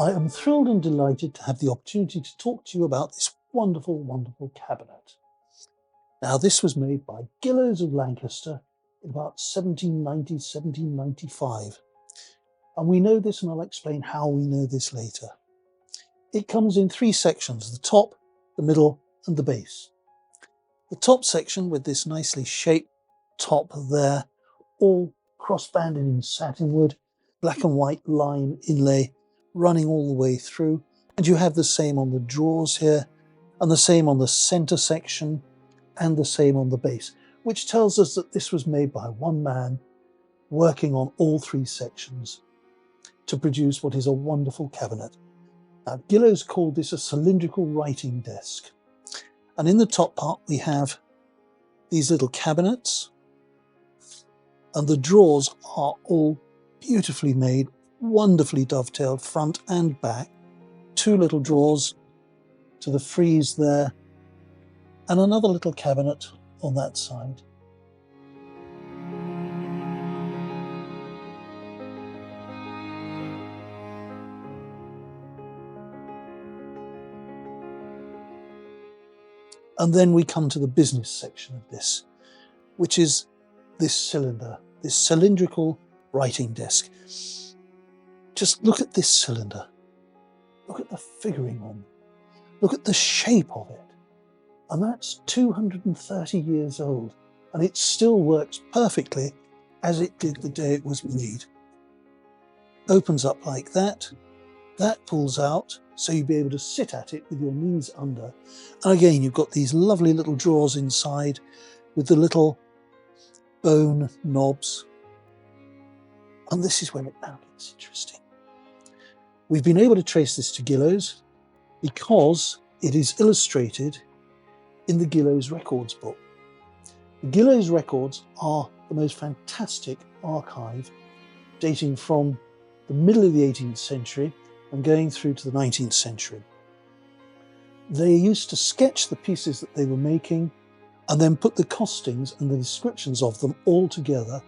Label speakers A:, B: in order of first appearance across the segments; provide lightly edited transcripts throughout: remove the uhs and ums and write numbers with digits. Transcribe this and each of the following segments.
A: I am thrilled and delighted to have the opportunity to talk to you about this wonderful, wonderful cabinet. Now, this was made by Gillows of Lancaster in about 1790, 1795. And we know this, and I'll explain how we know this later. It comes in three sections: the top, the middle, and the base. The top section with this nicely shaped top there, all cross-banded in satinwood, black and white line inlay running all the way through. And you have the same on the drawers here, and the same on the center section, and the same on the base, which tells us that this was made by one man working on all three sections to produce what is a wonderful cabinet. Now, Gillows called this a cylindrical writing desk. And in the top part, we have these little cabinets, and the drawers are all beautifully made, wonderfully dovetailed front and back. Two little drawers to the frieze there, and another little cabinet on that side. And then we come to the business section of this, which is this cylinder, this cylindrical writing desk. Just look at this cylinder. Look at the figuring on it. Look at the shape of it. And that's 230 years old, and it still works perfectly as it did the day it was made. Opens up like that. That pulls out, so you'll be able to sit at it with your knees under. And again, you've got these lovely little drawers inside with the little bone knobs. And this is where it now gets interesting. We've been able to trace this to Gillows because it is illustrated in the Gillows records book. The Gillows records are the most fantastic archive dating from the middle of the 18th century and going through to the 19th century. They used to sketch the pieces that they were making and then put the costings and the descriptions of them all together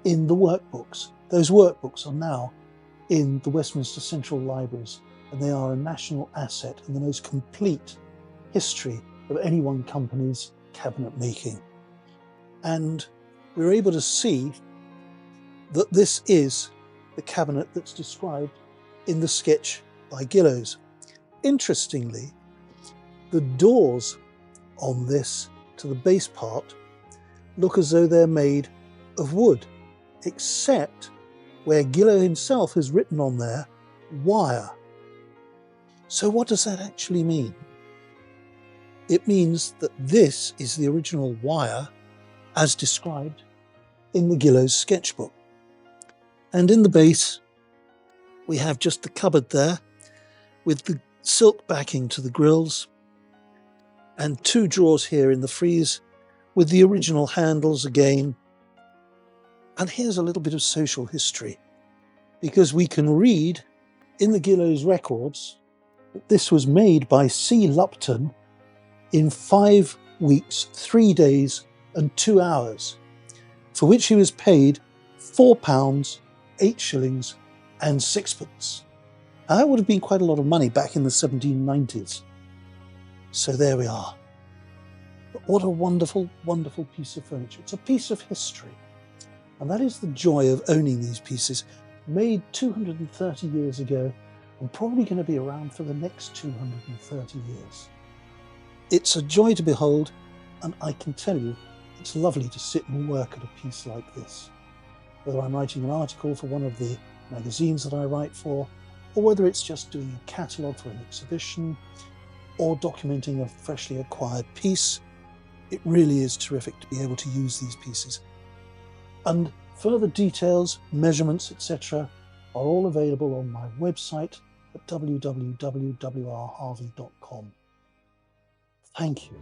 A: in the workbooks. Those workbooks are now in the Westminster Central Libraries, and they are a national asset and the most complete history of any one company's cabinet making. And we're able to see that this is the cabinet that's described in the sketch by Gillows. Interestingly, the doors on this to the base part look as though they're made of wood, except where Gillows himself has written on there, wire. So what does that actually mean? It means that this is the original wire as described in the Gillows sketchbook. And in the base, we have just the cupboard there with the silk backing to the grills and two drawers here in the frieze with the original handles again. And here's a little bit of social history, because we can read in the Gillows records that this was made by C. Lupton in 5 weeks, 3 days and 2 hours, for which he was paid £4, 8 shillings and 6pence. Now, that would have been quite a lot of money back in the 1790s. So there we are. But what a wonderful, wonderful piece of furniture. It's a piece of history. And that is the joy of owning these pieces, made 230 years ago and probably going to be around for the next 230 years. It's a joy to behold, and I can tell you, it's lovely to sit and work at a piece like this. Whether I'm writing an article for one of the magazines that I write for, or whether it's just doing a catalogue for an exhibition, or documenting a freshly acquired piece, it really is terrific to be able to use these pieces. And further details, measurements, etc. are all available on my website at www.wrharvey.com. Thank you.